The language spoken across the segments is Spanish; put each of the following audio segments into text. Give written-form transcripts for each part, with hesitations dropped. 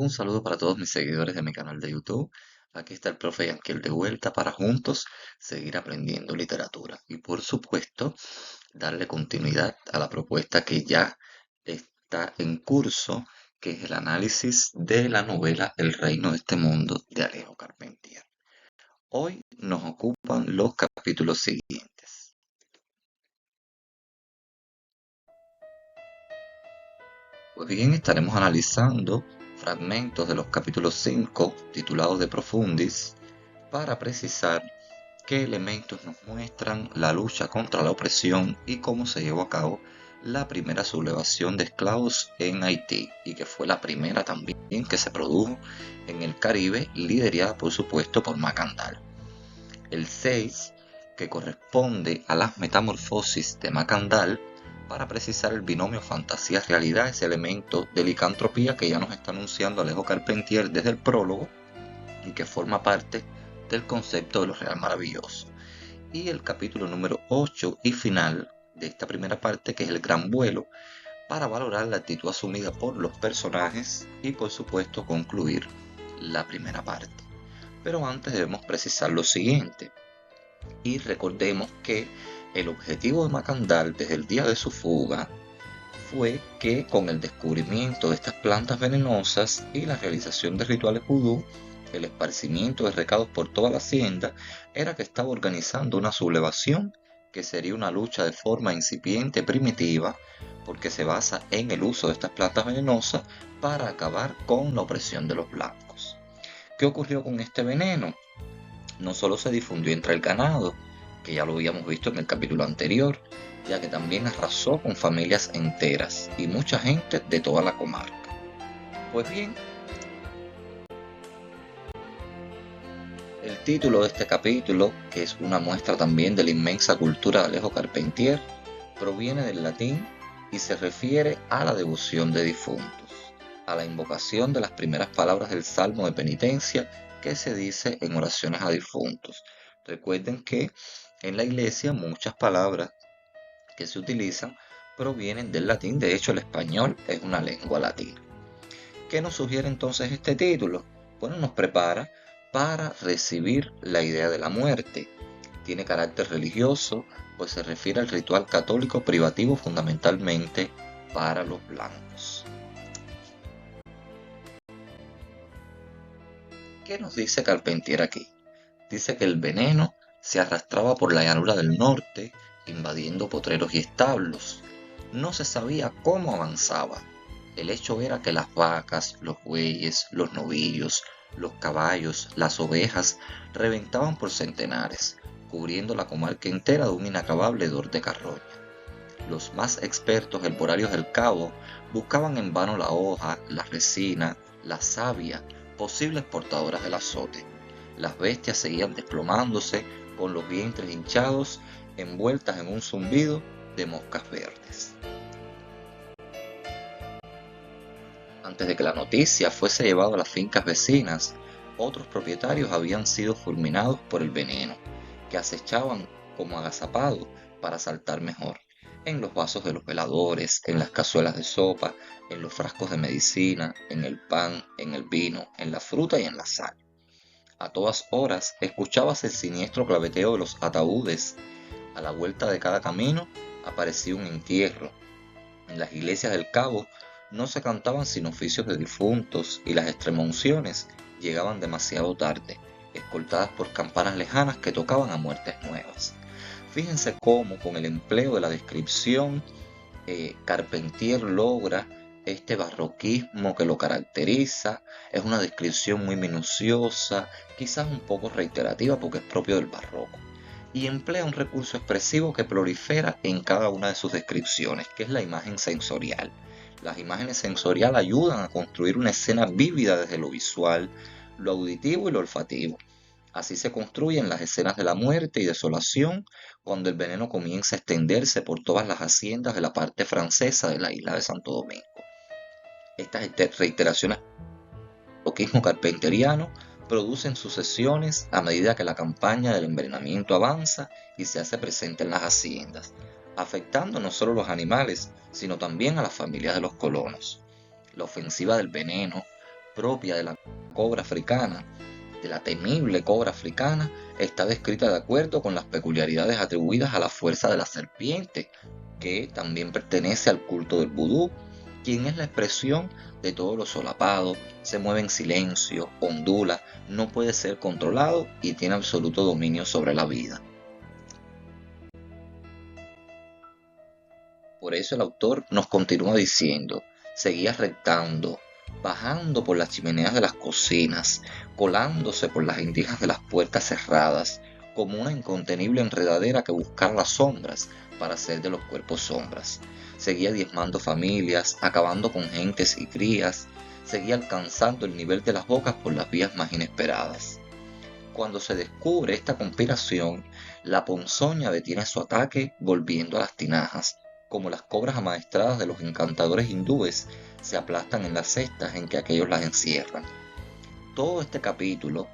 Un saludo para todos mis seguidores de mi canal de YouTube. Aquí está el profe Yanquiel de vuelta para juntos seguir aprendiendo literatura y por supuesto darle continuidad a la propuesta que ya está en curso, que es el análisis de la novela El reino de este mundo de Alejo Carpentier. Hoy nos ocupan los capítulos siguientes. Pues bien, estaremos analizando fragmentos de los capítulos 5 titulados De Profundis para precisar qué elementos nos muestran la lucha contra la opresión y cómo se llevó a cabo la primera sublevación de esclavos en Haití y que fue la primera también que se produjo en el Caribe, liderada por supuesto por Macandal. El 6, que corresponde a las metamorfosis de Macandal, para precisar el binomio fantasía-realidad, ese elemento de licantropía que ya nos está anunciando Alejo Carpentier desde el prólogo y que forma parte del concepto de lo real maravilloso. Y el capítulo número 8 y final de esta primera parte, que es el gran vuelo, para valorar la actitud asumida por los personajes y por supuesto concluir la primera parte. Pero antes debemos precisar lo siguiente. Y recordemos que el objetivo de Macandal desde el día de su fuga fue que con el descubrimiento de estas plantas venenosas y la realización de rituales vudú, el esparcimiento de recados por toda la hacienda, era que estaba organizando una sublevación que sería una lucha de forma incipiente, primitiva, porque se basa en el uso de estas plantas venenosas para acabar con la opresión de los blancos. ¿Qué ocurrió con este veneno? No solo se difundió entre el ganado, que ya lo habíamos visto en el capítulo anterior, ya que también arrasó con familias enteras y mucha gente de toda la comarca. Pues bien, el título de este capítulo, que es una muestra también de la inmensa cultura de Alejo Carpentier, proviene del latín y se refiere a la devoción de difuntos, a la invocación de las primeras palabras del Salmo de Penitencia que se dice en oraciones a difuntos. Recuerden que en la iglesia muchas palabras que se utilizan provienen del latín, de hecho el español es una lengua latina. ¿Qué nos sugiere entonces este título? Bueno, nos prepara para recibir la idea de la muerte. Tiene carácter religioso, pues se refiere al ritual católico privativo fundamentalmente para los blancos. ¿Qué nos dice Carpentier aquí? Dice que el veneno se arrastraba por la llanura del norte, invadiendo potreros y establos. No se sabía cómo avanzaba. El hecho era que las vacas, los bueyes, los novillos, los caballos, las ovejas reventaban por centenares, cubriendo la comarca entera de un inacabable hedor de carroña. Los más expertos herbolarios del cabo buscaban en vano la hoja, la resina, la savia, posibles portadoras del azote. Las bestias seguían desplomándose con los vientres hinchados, envueltas en un zumbido de moscas verdes. Antes de que la noticia fuese llevada a las fincas vecinas, otros propietarios habían sido fulminados por el veneno, que acechaban como agazapados para saltar mejor, en los vasos de los veladores, en las cazuelas de sopa, en los frascos de medicina, en el pan, en el vino, en la fruta y en la sal. A todas horas escuchabas el siniestro claveteo de los ataúdes. A la vuelta de cada camino aparecía un entierro. En las iglesias del cabo no se cantaban sin oficios de difuntos y las extremunciones llegaban demasiado tarde, escoltadas por campanas lejanas que tocaban a muertes nuevas. Fíjense cómo con el empleo de la descripción Carpentier logra este barroquismo que lo caracteriza. Es una descripción muy minuciosa, quizás un poco reiterativa porque es propio del barroco, y emplea un recurso expresivo que prolifera en cada una de sus descripciones, que es la imagen sensorial. Las imágenes sensoriales ayudan a construir una escena vívida desde lo visual, lo auditivo y lo olfativo. Así se construyen las escenas de la muerte y desolación cuando el veneno comienza a extenderse por todas las haciendas de la parte francesa de la isla de Santo Domingo. Estas reiteraciones del barroquismo carpenteriano producen sucesiones a medida que la campaña del envenenamiento avanza y se hace presente en las haciendas, afectando no solo a los animales, sino también a las familias de los colonos. La ofensiva del veneno propia de la cobra africana, de la temible cobra africana, está descrita de acuerdo con las peculiaridades atribuidas a la fuerza de la serpiente, que también pertenece al culto del vudú, quien es la expresión de todo lo solapado, se mueve en silencio, ondula, no puede ser controlado y tiene absoluto dominio sobre la vida. Por eso el autor nos continúa diciendo: seguía rectando, bajando por las chimeneas de las cocinas, colándose por las rendijas de las puertas cerradas, como una incontenible enredadera que buscara las sombras para hacer de los cuerpos sombras. Seguía diezmando familias, acabando con gentes y crías, seguía alcanzando el nivel de las bocas por las vías más inesperadas. Cuando se descubre esta conspiración, la ponzoña detiene su ataque volviendo a las tinajas, como las cobras amaestradas de los encantadores hindúes se aplastan en las cestas en que aquellos las encierran. Todo este capítulo,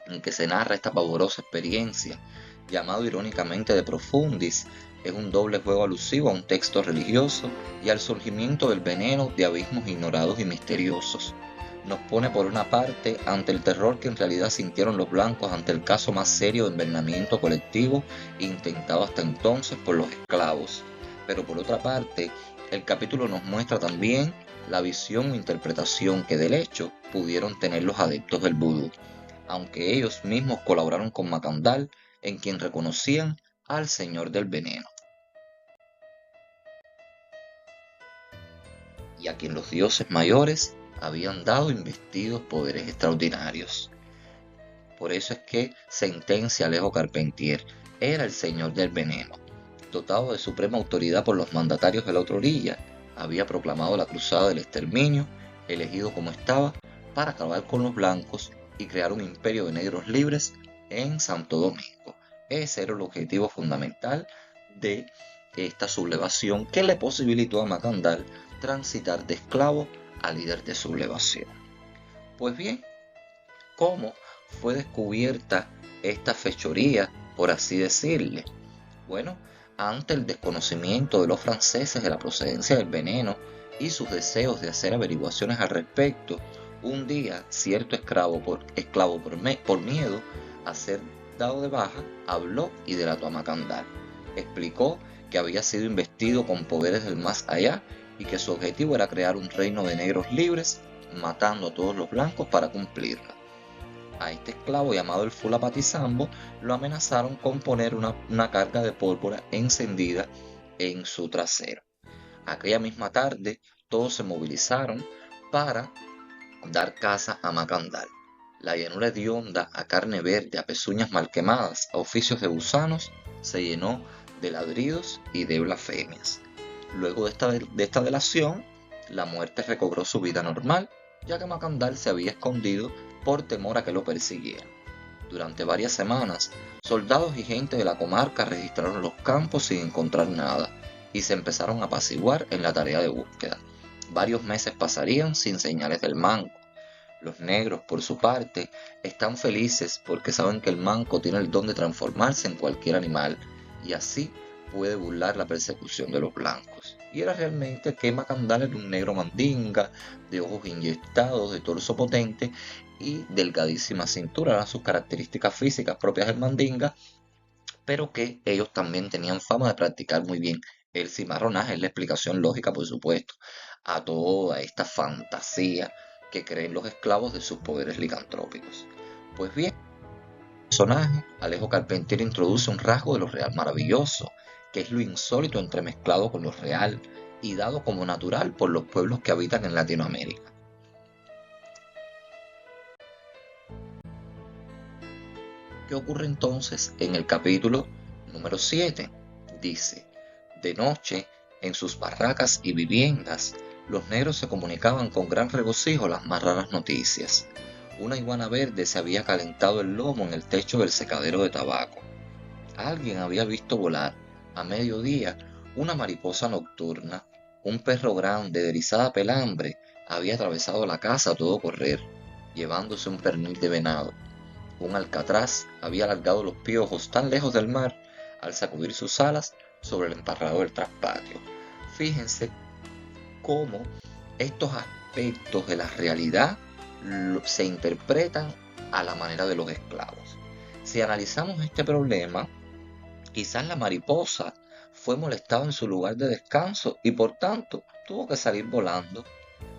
en que se narra esta pavorosa experiencia, llamado irónicamente de Profundis, es un doble juego alusivo a un texto religioso y al surgimiento del veneno de abismos ignorados y misteriosos. Nos pone por una parte ante el terror que en realidad sintieron los blancos ante el caso más serio de envenenamiento colectivo intentado hasta entonces por los esclavos, pero por otra parte, el capítulo nos muestra también la visión o interpretación que del hecho pudieron tener los adeptos del vudú, aunque ellos mismos colaboraron con Macandal, en quien reconocían al Señor del Veneno, y a quien los dioses mayores habían dado investidos poderes extraordinarios. Por eso es que sentencia Alejo Carpentier: era el Señor del Veneno. Dotado de suprema autoridad por los mandatarios de la otra orilla, había proclamado la cruzada del exterminio, elegido como estaba, para acabar con los blancos y crear un imperio de negros libres en Santo Domingo. Ese era el objetivo fundamental de esta sublevación que le posibilitó a Macandal transitar de esclavo a líder de sublevación. Pues bien, ¿cómo fue descubierta esta fechoría, por así decirle? Bueno, ante el desconocimiento de los franceses de la procedencia del veneno y sus deseos de hacer averiguaciones al respecto, un día cierto esclavo por miedo a ser dado de baja, habló y delató a Macandal. Explicó que había sido investido con poderes del más allá y que su objetivo era crear un reino de negros libres, matando a todos los blancos para cumplirlo. A este esclavo llamado el Fulapatizambo lo amenazaron con poner una carga de pólvora encendida en su trasero. Aquella misma tarde todos se movilizaron para dar caza a Macandal. La llanura hedionda, a carne verde, a pezuñas mal quemadas, a oficios de gusanos, se llenó de ladridos y de blasfemias. Luego de esta delación, la muerte recobró su vida normal, ya que Macandal se había escondido por temor a que lo persiguieran. Durante varias semanas, soldados y gente de la comarca registraron los campos sin encontrar nada y se empezaron a apaciguar en la tarea de búsqueda. Varios meses pasarían sin señales del manco. Los negros, por su parte, están felices porque saben que el manco tiene el don de transformarse en cualquier animal y así puede burlar la persecución de los blancos. Y era realmente que Macandal era un negro mandinga, de ojos inyectados, de torso potente y delgadísima cintura. Eran sus características físicas propias del mandinga, pero que ellos también tenían fama de practicar muy bien el cimarronaje. Es la explicación lógica, por supuesto, a toda esta fantasía que creen los esclavos de sus poderes licantrópicos. Pues bien, el personaje Alejo Carpentier introduce un rasgo de lo real maravilloso, que es lo insólito entremezclado con lo real y dado como natural por los pueblos que habitan en Latinoamérica. ¿Qué ocurre entonces en el capítulo número 7? Dice: de noche, en sus barracas y viviendas, los negros se comunicaban con gran regocijo las más raras noticias. Una iguana verde se había calentado el lomo en el techo del secadero de tabaco. Alguien había visto volar, a mediodía, una mariposa nocturna. Un perro grande, de erizada pelambre, había atravesado la casa a todo correr, llevándose un pernil de venado. Un alcatraz había alargado los piojos tan lejos del mar al sacudir sus alas sobre el emparrado del traspatio. Fíjense cómo estos aspectos de la realidad se interpretan a la manera de los esclavos. Si analizamos este problema, quizás la mariposa fue molestada en su lugar de descanso y por tanto tuvo que salir volando,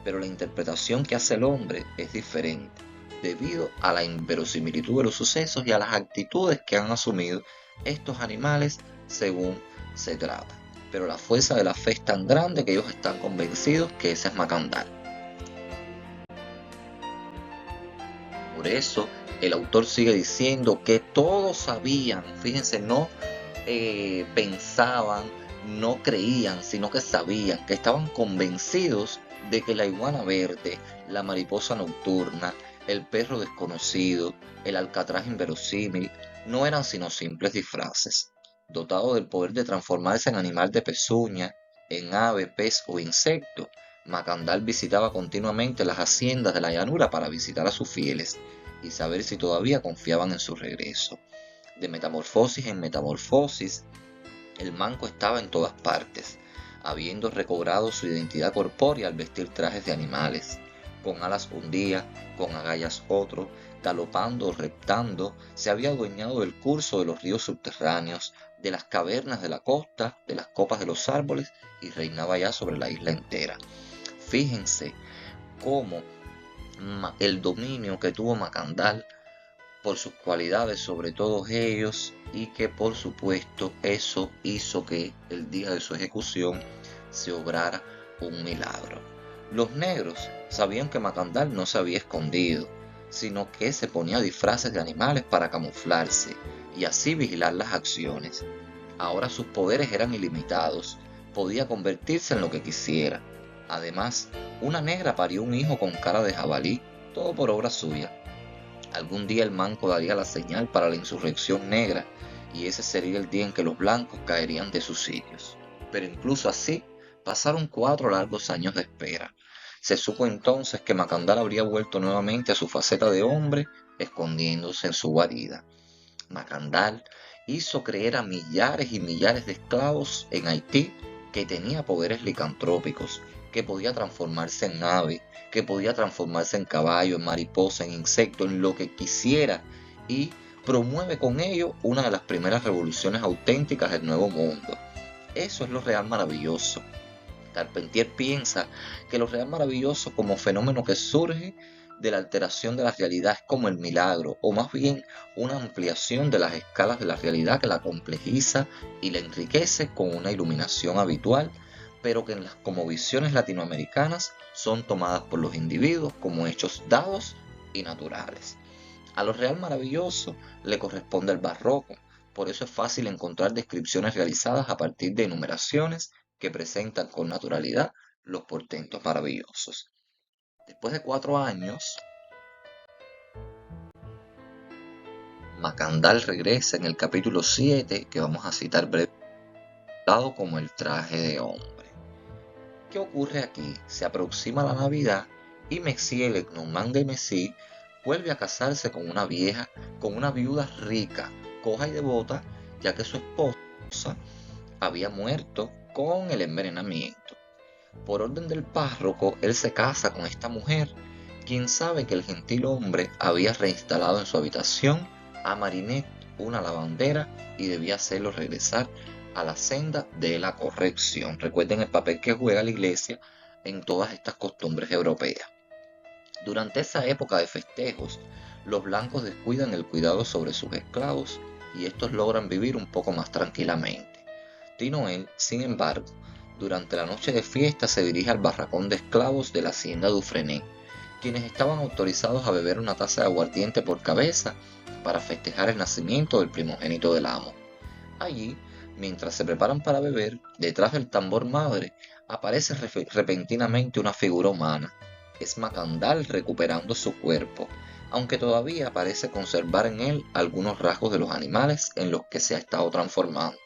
pero la interpretación que hace el hombre es diferente, debido a la inverosimilitud de los sucesos y a las actitudes que han asumido estos animales según se trata. Pero la fuerza de la fe es tan grande que ellos están convencidos que ese es Macandal. Por eso el autor sigue diciendo que todos sabían, fíjense, no pensaban, no creían, sino que sabían, que estaban convencidos de que la iguana verde, la mariposa nocturna, el perro desconocido, el alcatraz inverosímil, no eran sino simples disfraces. Dotado del poder de transformarse en animal de pezuña, en ave, pez o insecto, Macandal visitaba continuamente las haciendas de la llanura para visitar a sus fieles y saber si todavía confiaban en su regreso. De metamorfosis en metamorfosis, el manco estaba en todas partes, habiendo recobrado su identidad corpórea al vestir trajes de animales. Con alas un día, con agallas otro, galopando o reptando, se había adueñado del curso de los ríos subterráneos, de las cavernas de la costa, de las copas de los árboles, y reinaba ya sobre la isla entera. Fíjense cómo el dominio que tuvo Macandal por sus cualidades sobre todos ellos, y que por supuesto eso hizo que el día de su ejecución se obrara un milagro. Los negros sabían que Macandal no se había escondido, sino que se ponía disfraces de animales para camuflarse y así vigilar las acciones. Ahora sus poderes eran ilimitados, podía convertirse en lo que quisiera. Además, una negra parió un hijo con cara de jabalí, todo por obra suya. Algún día el manco daría la señal para la insurrección negra, y ese sería el día en que los blancos caerían de sus sitios. Pero incluso así, pasaron 4 largos años de espera. Se supo entonces que Macandal habría vuelto nuevamente a su faceta de hombre, escondiéndose en su guarida. Macandal hizo creer a millares y millares de esclavos en Haití que tenía poderes licantrópicos, que podía transformarse en ave, que podía transformarse en caballo, en mariposa, en insecto, en lo que quisiera, y promueve con ello una de las primeras revoluciones auténticas del Nuevo Mundo. Eso es lo real maravilloso. Carpentier piensa que lo real maravilloso como fenómeno que surge de la alteración de la realidad es como el milagro, o más bien una ampliación de las escalas de la realidad que la complejiza y la enriquece con una iluminación habitual, pero que en las cosmovisiones latinoamericanas son tomadas por los individuos como hechos dados y naturales. A lo real maravilloso le corresponde el barroco, por eso es fácil encontrar descripciones realizadas a partir de enumeraciones que presentan con naturalidad los portentos maravillosos. Después de 4 años, Macandal regresa en el capítulo 7, que vamos a citar brevemente, como el traje de hombre. ¿Qué ocurre aquí? Se aproxima la Navidad y Messier Lenormand de Messy vuelve a casarse con una vieja, con una viuda rica, coja y devota, ya que su esposa había muerto con el envenenamiento. Por orden del párroco, él se casa con esta mujer, quien sabe que el gentil hombre había reinstalado en su habitación a Marinette, una lavandera, y debía hacerlo regresar a la senda de la corrección. Recuerden el papel que juega la iglesia en todas estas costumbres europeas. Durante esa época de festejos, los blancos descuidan el cuidado sobre sus esclavos y estos logran vivir un poco más tranquilamente. Tinoel, sin embargo, durante la noche de fiesta se dirige al barracón de esclavos de la hacienda Dufresne, quienes estaban autorizados a beber una taza de aguardiente por cabeza para festejar el nacimiento del primogénito del amo. Allí, mientras se preparan para beber, detrás del tambor madre aparece repentinamente una figura humana. Es Macandal recuperando su cuerpo, aunque todavía parece conservar en él algunos rasgos de los animales en los que se ha estado transformando.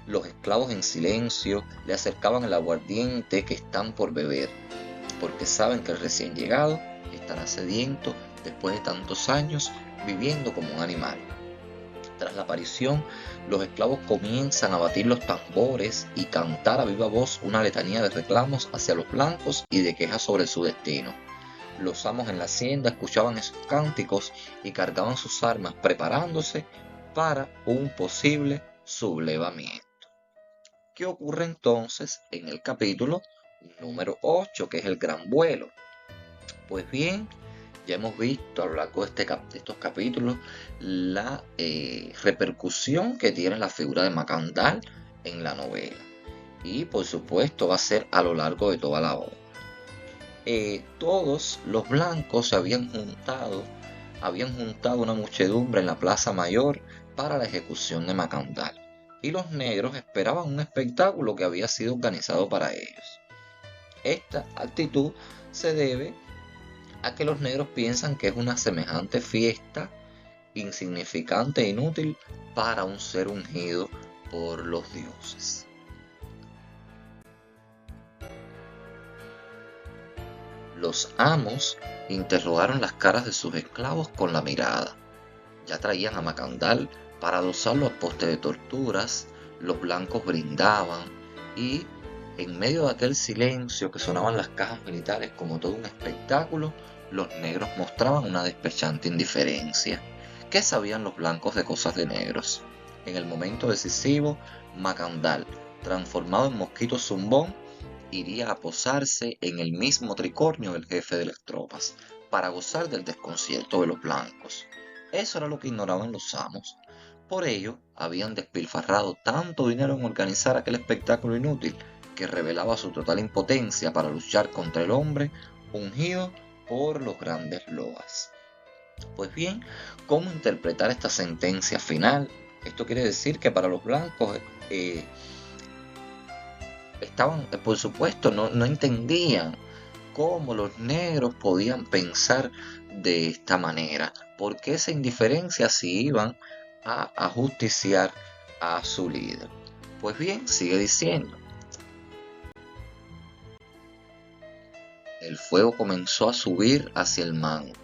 Los esclavos en silencio le acercaban el aguardiente que están por beber, porque saben que el recién llegado estará sediento después de tantos años viviendo como un animal. Tras la aparición, los esclavos comienzan a batir los tambores y cantar a viva voz una letanía de reclamos hacia los blancos y de quejas sobre su destino. Los amos en la hacienda escuchaban esos cánticos y cargaban sus armas preparándose para un posible sublevamiento. ¿Qué ocurre entonces en el capítulo número 8, que es el gran vuelo? Pues bien, ya hemos visto a lo largo de estos capítulos la repercusión que tiene la figura de Macandal en la novela. Y por supuesto va a ser a lo largo de toda la obra. Todos los blancos se habían juntado una muchedumbre en la Plaza Mayor para la ejecución de Macandal. Y los negros esperaban un espectáculo que había sido organizado para ellos. Esta actitud se debe a que los negros piensan que es una semejante fiesta insignificante e inútil para un ser ungido por los dioses. Los amos interrogaron las caras de sus esclavos con la mirada. Ya traían a Macandal para adosarlo a poste de torturas, los blancos brindaban y, en medio de aquel silencio que sonaban las cajas militares como todo un espectáculo, los negros mostraban una despechante indiferencia. ¿Qué sabían los blancos de cosas de negros? En el momento decisivo, Macandal, transformado en mosquito zumbón, iría a posarse en el mismo tricornio del jefe de las tropas, para gozar del desconcierto de los blancos. Eso era lo que ignoraban los amos. Por ello, habían despilfarrado tanto dinero en organizar aquel espectáculo inútil que revelaba su total impotencia para luchar contra el hombre ungido por los grandes loas. Pues bien, ¿cómo interpretar esta sentencia final? Esto quiere decir que para los blancos por supuesto, no entendían cómo los negros podían pensar de esta manera, por qué esa indiferencia si iban a ajusticiar a su líder. Pues bien, sigue diciendo. El fuego comenzó a subir hacia el mango.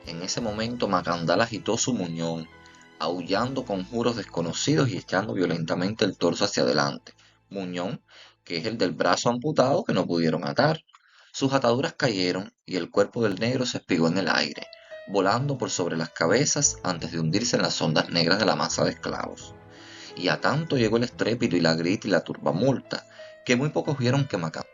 En ese momento Macandal agitó su muñón, aullando conjuros desconocidos y echando violentamente el torso hacia adelante. Muñón, que es el del brazo amputado que no pudieron atar. Sus ataduras cayeron y el cuerpo del negro se espigó en el aire, volando por sobre las cabezas antes de hundirse en las ondas negras de la masa de esclavos. Y a tanto llegó el estrépito y la grita y la turbamulta, que muy pocos vieron que Macandal,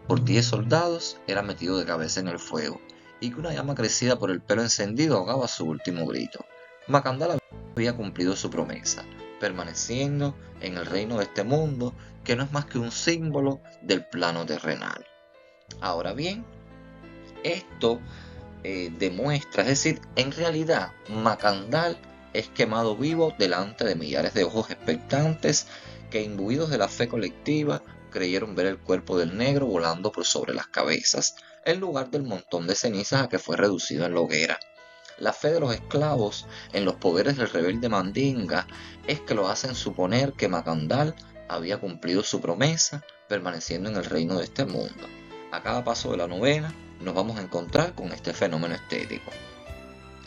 por 10 soldados, era metido de cabeza en el fuego, y que una llama crecida por el pelo encendido ahogaba su último grito. Macandal había cumplido su promesa, permaneciendo en el reino de este mundo, que no es más que un símbolo del plano terrenal. Ahora bien, esto demuestra, es decir, en realidad Macandal es quemado vivo delante de millares de ojos expectantes que, imbuidos de la fe colectiva, creyeron ver el cuerpo del negro volando por sobre las cabezas, en lugar del montón de cenizas a que fue reducido en la hoguera. La fe de los esclavos en los poderes del rebelde Mandinga es que lo hacen suponer que Macandal había cumplido su promesa, permaneciendo en el reino de este mundo. A cada paso de la novela nos vamos a encontrar con este fenómeno estético.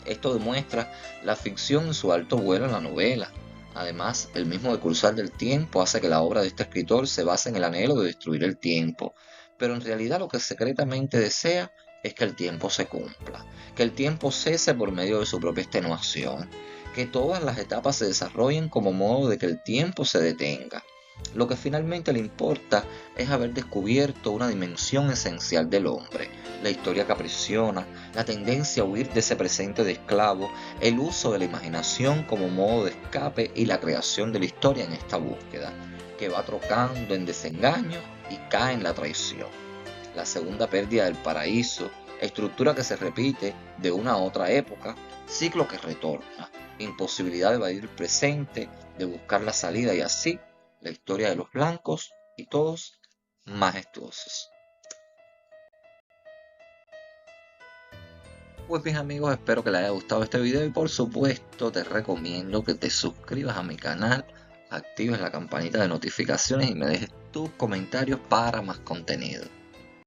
Esto demuestra la ficción en su alto vuelo en la novela. Además, el mismo decursar del tiempo hace que la obra de este escritor se base en el anhelo de destruir el tiempo, pero en realidad lo que secretamente desea es que el tiempo se cumpla, que el tiempo cese por medio de su propia extenuación, que todas las etapas se desarrollen como modo de que el tiempo se detenga. Lo que finalmente le importa es haber descubierto una dimensión esencial del hombre, la historia que aprisiona, la tendencia a huir de ese presente de esclavo, el uso de la imaginación como modo de escape y la creación de la historia en esta búsqueda, que va trocando en desengaño y cae en la traición. La segunda pérdida del paraíso, estructura que se repite de una a otra época, ciclo que retorna, imposibilidad de evadir el presente, de buscar la salida y así la historia de los blancos y todos majestuosos. Pues bien amigos, espero que les haya gustado este video y por supuesto te recomiendo que te suscribas a mi canal, actives la campanita de notificaciones y me dejes tus comentarios para más contenido.